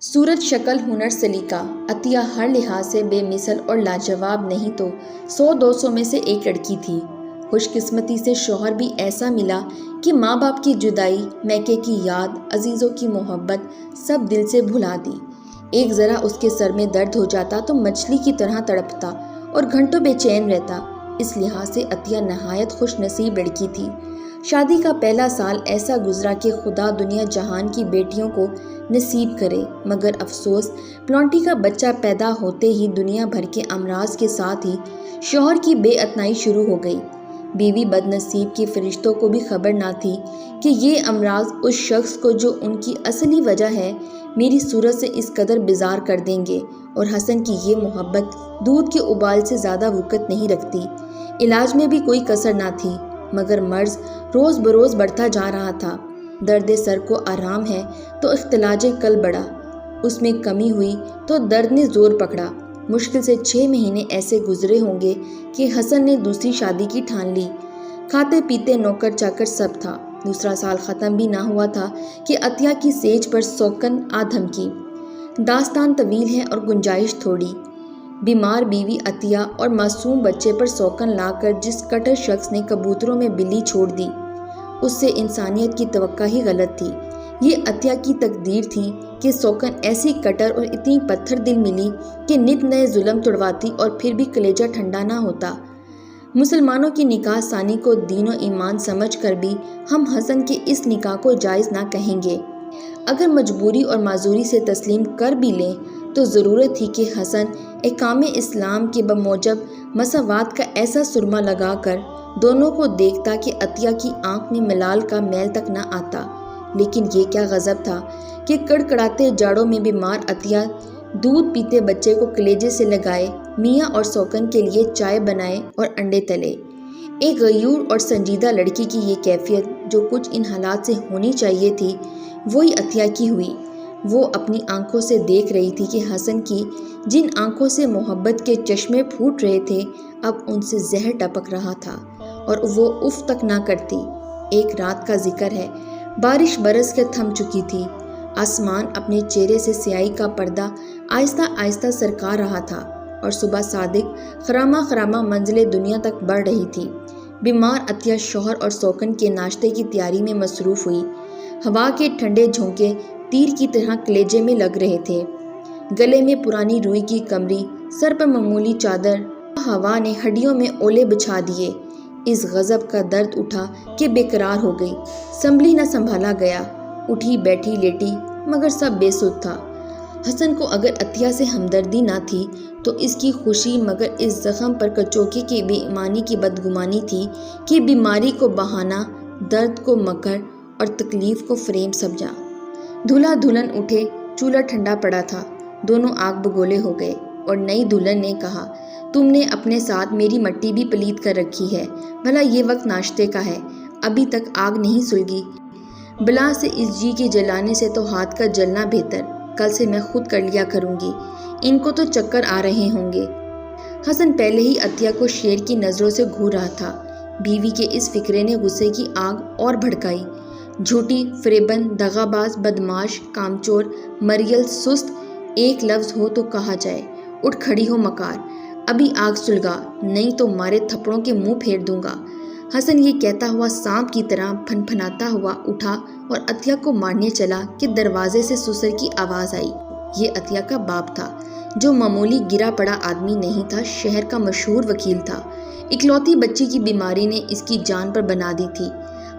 صورت شکل ہنر سلیقہ عطیہ ہر لحاظ سے بے مثل اور لاجواب نہیں تو 100-200 میں سے ایک لڑکی تھی۔ خوش قسمتی سے شوہر بھی ایسا ملا کہ ماں باپ کی جدائی، میکے کی یاد، عزیزوں کی محبت سب دل سے بھلا دی۔ ایک ذرا اس کے سر میں درد ہو جاتا تو مچھلی کی طرح تڑپتا اور گھنٹوں بے چین رہتا۔ اس لحاظ سے عطیہ نہایت خوش نصیب لڑکی تھی۔ شادی کا پہلا سال ایسا گزرا کہ خدا دنیا جہان کی بیٹیوں کو نصیب کرے، مگر افسوس پلانٹی کا بچہ پیدا ہوتے ہی دنیا بھر کے امراض کے ساتھ ہی شوہر کی بے اتنائی شروع ہو گئی۔ بیوی بد نصیب کے فرشتوں کو بھی خبر نہ تھی کہ یہ امراض اس شخص کو جو ان کی اصلی وجہ ہے میری صورت سے اس قدر بیزار کر دیں گے، اور حسن کی یہ محبت دودھ کے ابال سے زیادہ وقت نہیں رکھتی۔ علاج میں بھی کوئی کسر نہ تھی، مگر مرض روز بروز بڑھتا جا رہا تھا۔ درد سر کو آرام ہے تو اختلاج قلب بڑھا، اس میں کمی ہوئی تو درد نے زور پکڑا۔ مشکل سے 6 مہینے ایسے گزرے ہوں گے کہ حسن نے دوسری شادی کی ٹھان لی۔ کھاتے پیتے نوکر چاکر سب تھا۔ دوسرا سال ختم بھی نہ ہوا تھا کہ عطیہ کی سیج پر سوکن آ دھمکی۔ داستان طویل ہے اور گنجائش تھوڑی۔ بیمار بیوی عطیہ اور معصوم بچے پر سوکن لا کر جس کٹر شخص نے کبوتروں میں بلی چھوڑ دی، اس سے انسانیت کی توقع ہی غلط تھی۔ یہ عطیہ کی تقدیر تھی کہ سوکن ایسی کٹر اور اتنی پتھر دل ملی کہ نت نئے ظلم توڑواتی اور پھر بھی کلیجہ ٹھنڈا نہ ہوتا۔ مسلمانوں کی نکاح ثانی کو دین و ایمان سمجھ کر بھی ہم حسن کے اس نکاح کو جائز نہ کہیں گے۔ اگر مجبوری اور معذوری سے تسلیم کر بھی لیں تو ضرورت تھی کہ حسن احکام اسلام کے بموجب مساوات کا ایسا سرما لگا کر دونوں کو دیکھتا کہ عطیہ کی آنکھ میں ملال کا میل تک نہ آتا۔ لیکن یہ کیا غضب تھا کہ کڑکڑاتے جاڑوں میں بیمار عطیہ دودھ پیتے بچے کو کلیجے سے لگائے، میاں اور سوکن کے لیے چائے بنائے اور انڈے تلے۔ ایک غیور اور سنجیدہ لڑکی کی یہ کیفیت جو کچھ ان حالات سے ہونی چاہیے تھی، وہی عطیہ کی ہوئی۔ وہ اپنی آنکھوں سے دیکھ رہی تھی کہ حسن کی جن آنکھوں سے محبت کے چشمے پھوٹ رہے تھے اب ان سے زہر ٹپک رہا تھا، اور وہ اف تک نہ کرتی۔ ایک رات کا ذکر ہے، بارش برس کر تھم چکی تھی۔ آسمان اپنے چہرے سے سیاہی کا پردہ آہستہ آہستہ سرکا رہا تھا، اور صبح صادق خراما خراما منزل دنیا تک بڑھ رہی تھی۔ بیمار عطیہ شوہر اور سوکن کے ناشتے کی تیاری میں مصروف ہوئی۔ ہوا کے ٹھنڈے جھونکے تیر کی طرح کلیجے میں لگ رہے تھے۔ گلے میں پرانی روئی کی کمری، سر پر معمولی چادر، ہوا نے ہڈیوں میں اولے بچھا دیے۔ اس غضب کا درد اٹھا کہ بے قرار ہو گئی، سنبھلی نہ سنبھالا گیا، اٹھی بیٹھی لیٹی، مگر سب بے سود تھا۔ حسن کو اگر عطیہ سے ہمدردی نہ تھی تو اس کی خوشی مگر اس زخم پر کچوکے کی بے ایمانی کی بدگمانی تھی کہ بیماری کو بہانہ، درد کو مکر اور تکلیف کو فریم سمجھا۔ دولہا دلہن اٹھے، چولہا ٹھنڈا پڑا تھا، دونوں آگ بگولے ہو گئے، اور نئی دلہن نے کہا، تم نے اپنے ساتھ میری مٹی بھی پلید کر رکھی ہے، بھلا یہ وقت ناشتے کا ہے، ابھی تک آگ نہیں سلگی؟ بلا سے اس جی کے جلانے سے تو ہاتھ کا جلنا بہتر، کل سے میں خود کر لیا کروں گی، ان کو تو چکر آ رہے ہوں گے۔ حسن پہلے ہی عطیہ کو شیر کی نظروں سے گھور رہا تھا۔ بیوی کے اس فکرے نے غصے کی آگ اور بھڑکائی۔ جھوٹی، فریبن، دغا باز، بدماش، کامچور، مریل، سست، ایک لفظ ہو تو کہا جائے، اٹھ کھڑی ہو مکار، ابھی آگ سلگا، نہیں تو مارے تھپڑوں کے منہ پھیر دوں گا۔ حسن یہ کہتا ہوا سانپ کی طرح پھن پھناتا ہوا اٹھا اور عطیہ کو مارنے چلا کہ دروازے سے سسر کی آواز آئی۔ یہ عطیہ کا باپ تھا، جو معمولی گرا پڑا آدمی نہیں تھا، شہر کا مشہور وکیل تھا۔ اکلوتی بچی کی بیماری نے اس کی جان پر بنا دی تھی۔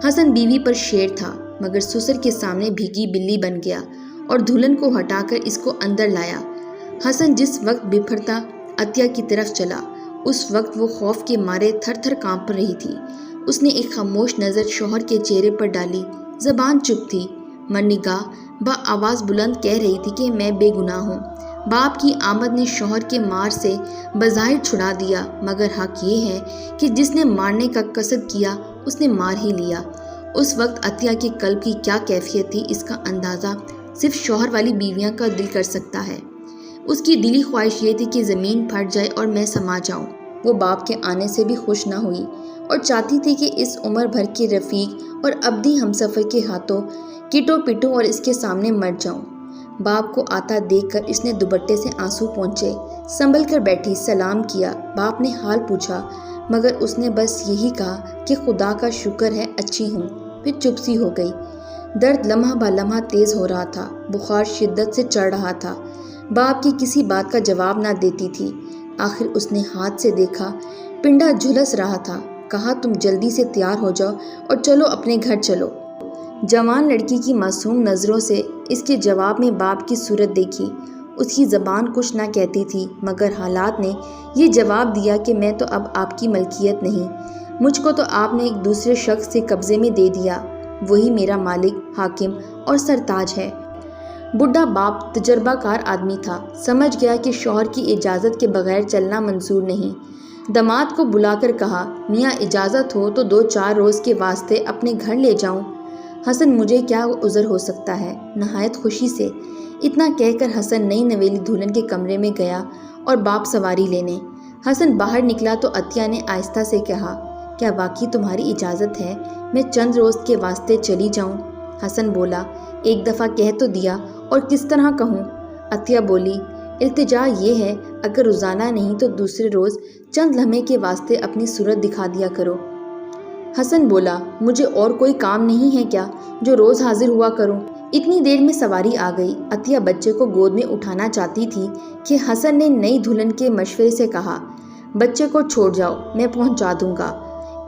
حسن بیوی پر شیر تھا، مگر سسر کے سامنے بھیگی بلی بن گیا اور دلہن کو ہٹا کر اس کو اندر لایا۔ حسن جس وقت بپھرتا عطیہ کی طرف چلا، اس وقت وہ خوف کے مارے تھر تھر کانپ رہی تھی۔ اس نے ایک خاموش نظر شوہر کے چہرے پر ڈالی، زبان چپ تھی، مگر نگاہ با آواز بلند کہہ رہی تھی کہ میں بے گناہ ہوں۔ باپ کی آمد نے شوہر کے مار سے بظاہر چھڑا دیا، مگر حق یہ ہے کہ جس نے مارنے کا قصد کیا اس نے مار ہی لیا۔ اس وقت عطیہ کے قلب کی کیا کیفیت تھی اس کا اندازہ صرف شوہر والی بیویاں کا دل کر سکتا ہے۔ اس کی دلی خواہش یہ تھی کہ زمین پھٹ جائے اور میں سما جاؤں۔ وہ باپ کے آنے سے بھی خوش نہ ہوئی اور چاہتی تھی کہ اس عمر بھر کے رفیق اور ابدی ہمسفر کے ہاتھوں کٹو پٹوں اور اس کے سامنے مر جاؤں۔ باپ کو آتا دیکھ کر اس نے دوپٹے سے آنسو پونچھے، سنبھل کر بیٹھی، سلام کیا۔ باپ نے حال پوچھا مگر اس نے بس یہی کہا کہ خدا کا شکر ہے اچھی ہوں، پھر چپ سی ہو گئی۔ درد لمحہ بہ لمحہ تیز ہو رہا تھا، بخار شدت سے چڑھ رہا تھا۔ باپ کی کسی بات کا جواب نہ دیتی تھی۔ آخر اس نے ہاتھ سے دیکھا، پنڈا جھلس رہا تھا۔ کہا تم جلدی سے تیار ہو جاؤ اور چلو اپنے گھر چلو۔ جوان لڑکی کی معصوم نظروں سے اس کے جواب میں باپ کی صورت دیکھی۔ اس کی زبان کچھ نہ کہتی تھی مگر حالات نے یہ جواب دیا کہ میں تو اب آپ کی ملکیت نہیں، مجھ کو تو آپ نے ایک دوسرے شخص سے قبضے میں دے دیا، وہی میرا مالک، حاکم اور سرتاج ہے۔ بڈھا باپ تجربہ کار آدمی تھا، سمجھ گیا کہ شوہر کی اجازت کے بغیر چلنا منظور نہیں۔ داماد کو بلا کر کہا، میاں اجازت ہو تو 2-4 روز کے واسطے اپنے گھر لے جاؤں۔ حسن مجھے کیا عذر ہو سکتا ہے؟ نہایت خوشی سے اتنا کہہ کر حسن نئی نویلی دلہن کے کمرے میں گیا اور باپ سواری لینے۔ حسن باہر نکلا تو عطیہ نے آہستہ سے کہا، کیا واقعی تمہاری اجازت ہے میں چند روز کے واسطے چلی جاؤں؟ حسن بولا، ایک دفعہ کہہ تو دیا، اور کس طرح کہوں؟ عطیہ بولی، التجا یہ ہے اگر روزانہ نہیں تو دوسرے روز چند لمحے کے واسطے اپنی صورت دکھا دیا کرو۔ حسن بولا، مجھے اور کوئی کام نہیں ہے کیا جو روز حاضر ہوا کروں؟ اتنی دیر میں سواری آ گئی۔ عطیہ بچے کو گود میں اٹھانا چاہتی تھی کہ حسن نے نئی دلہن کے مشورے سے کہا، بچے کو چھوڑ جاؤ، میں پہنچا دوں گا۔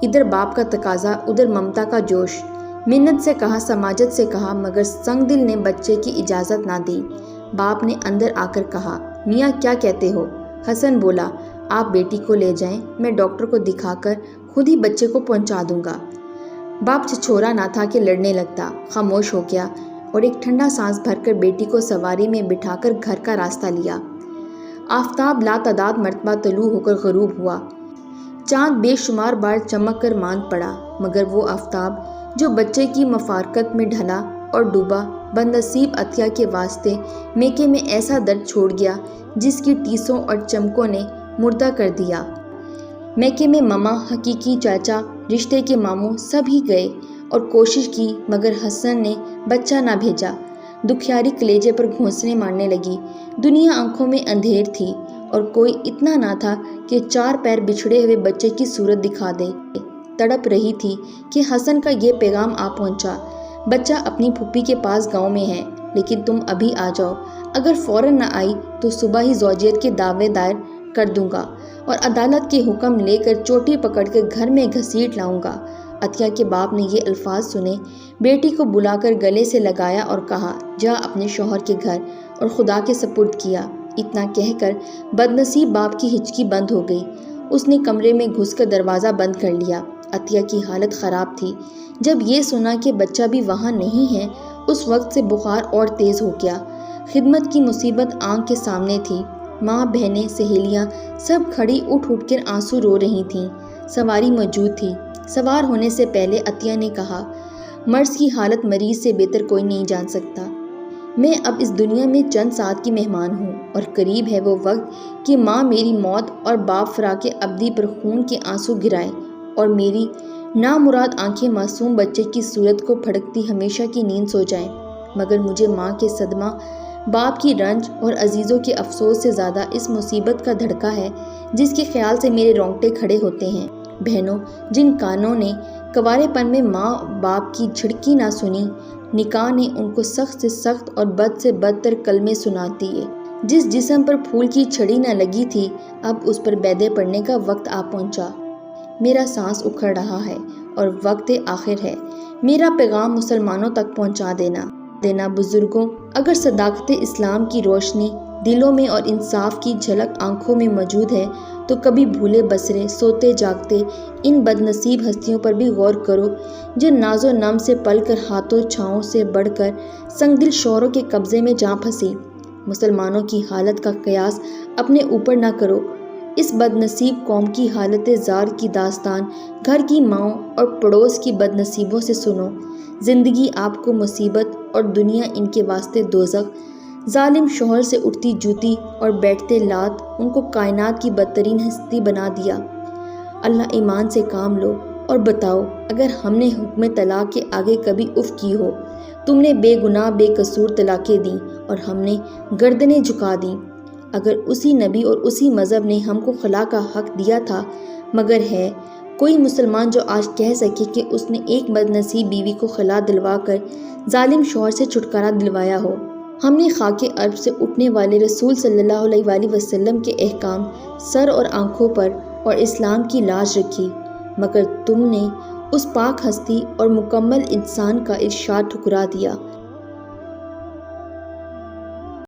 ادھر باپ کا تقاضا، ادھر ممتا کا جوش، منت سے کہا، سماجت سے کہا، مگر سنگ دل نے بچے کی اجازت نہ دی۔ باپ نے اندر آ کر کہا، میاں کیا کہتے ہو؟ حسن بولا، آپ بیٹی کو لے جائیں، میں ڈاکٹر کو دکھا کر خود ہی بچے کو پہنچا دوں گا۔ باپ چھچورا نہ تھا کہ لڑنے لگتا، خاموش ہو گیا اور ایک ٹھنڈا سانس بھر کر بیٹی کو سواری میں بٹھا کر گھر کا راستہ لیا۔ آفتاب لاتعداد مرتبہ طلوع ہو کر غروب ہوا، چاند بے شمار بار چمک کر ماند پڑا، مگر وہ آفتاب جو بچے کی مفارقت میں ڈھلا اور ڈوبا، بدنصیب عطیہ کے واسطے میکے میں ایسا درد چھوڑ گیا جس کی ٹیسوں اور چمکوں نے مردہ کر دیا۔ میکے میں ماما، حقیقی چاچا، رشتے کے ماموں سب ہی گئے اور کوشش کی مگر حسن نے بچہ نہ بھیجا۔ دکھیاری کلیجے پر گھونسنے مارنے لگی۔ دنیا آنکھوں میں اندھیر تھی اور کوئی اتنا نہ تھا کہ 4 پیر بچھڑے ہوئے بچے کی صورت دکھا دے۔ تڑپ رہی تھی کہ حسن کا یہ پیغام آ پہنچا، بچہ اپنی پھوپھی کے پاس گاؤں میں ہے، لیکن تم ابھی آ جاؤ، اگر فوراً نہ آئی تو صبح ہی زوجیت کے دعوے دائر کر دوں گا اور عدالت کے حکم لے کر چوٹی پکڑ کر گھر میں گھسیٹ لاؤں گا۔ عطیہ کے باپ نے یہ الفاظ سنے، بیٹی کو بلا کر گلے سے لگایا اور کہا، جا اپنے شوہر کے گھر، اور خدا کے سپرد کیا۔ اتنا کہہ کر بدنصیب باپ کی ہچکی بند ہو گئی۔ اس نے کمرے میں گھس کر دروازہ بند کر لیا۔ عطیہ کی حالت خراب تھی۔ جب یہ سنا کہ بچہ بھی وہاں نہیں ہے، اس وقت سے بخار اور تیز ہو گیا۔ خدمت کی مصیبت آنکھ کے سامنے تھی۔ ماں، بہنیں، سہیلیاں سب کھڑی اٹھ کر آنسو رو رہی تھیں۔ سواری موجود تھی۔ سوار ہونے سے پہلے عطیہ نے کہا، مرض کی حالت مریض سے بہتر کوئی نہیں جان سکتا۔ میں اب اس دنیا میں چند ساتھ کی مہمان ہوں اور قریب ہے وہ وقت کہ ماں میری موت اور باپ فراق ابدی پر خون کے آنسو گرائے اور میری نامراد آنکھیں معصوم بچے کی صورت کو پھڑکتی ہمیشہ کی نیند سو جائیں۔ مگر مجھے ماں کے صدمہ، باپ کی رنج اور عزیزوں کے افسوس سے زیادہ اس مصیبت کا دھڑکا ہے جس کے خیال سے میرے رونگٹے کھڑے ہوتے ہیں۔ بہنوں، جن کانوں نے کنوارے پن میں ماں باپ کی جھڑکی نہ سنی، نکاح نے ان کو سخت سے سخت اور بد سے بدتر کلمے سنا دیے۔ جس جسم پر پھول کی چھڑی نہ لگی تھی، اب اس پر بیدے پڑنے کا وقت آ پہنچا۔ میرا سانس اکھڑ رہا ہے اور وقت آخر ہے۔ میرا پیغام مسلمانوں تک پہنچا دینا بزرگوں، اگر صداقت اسلام کی روشنی دلوں میں اور انصاف کی جھلک آنکھوں میں موجود ہے تو کبھی بھولے بسرے سوتے جاگتے ان بدنصیب ہستیوں پر بھی غور کرو جو ناز و نم سے پل کر ہاتھوں چھاؤں سے بڑھ کر سنگ دل شوہروں کے قبضے میں جا پھنسی۔ مسلمانوں کی حالت کا قیاس اپنے اوپر نہ کرو۔ اس بدنصیب قوم کی حالت زار کی داستان گھر کی ماؤں اور پڑوس کی بدنصیبوں سے سنو۔ زندگی آپ کو مصیبت اور دنیا ان کے واسطے دوزخ۔ ظالم شوہر سے اٹھتی جوتی اور بیٹھتے لات ان کو کائنات کی بدترین ہستی بنا دیا۔ اللہ ایمان سے کام لو اور بتاؤ، اگر ہم نے حکم طلاق کے آگے کبھی اف کی ہو، تم نے بے گناہ بے قصور طلاقیں دیں اور ہم نے گردنیں جھکا دیں۔ اگر اسی نبی اور اسی مذہب نے ہم کو خلا کا حق دیا تھا، مگر ہے کوئی مسلمان جو آج کہہ سکے کہ اس نے ایک بد نصیب بیوی کو خلا دلوا کر ظالم شوہر سے چھٹکارا دلوایا ہو؟ ہم نے خاک ارض سے اٹھنے والے رسول صلی اللہ علیہ وآلہ وسلم کے احکام سر اور آنکھوں پر اور اسلام کی لاج رکھی، مگر تم نے اس پاک ہستی اور مکمل انسان کا ارشاد ٹھکرا دیا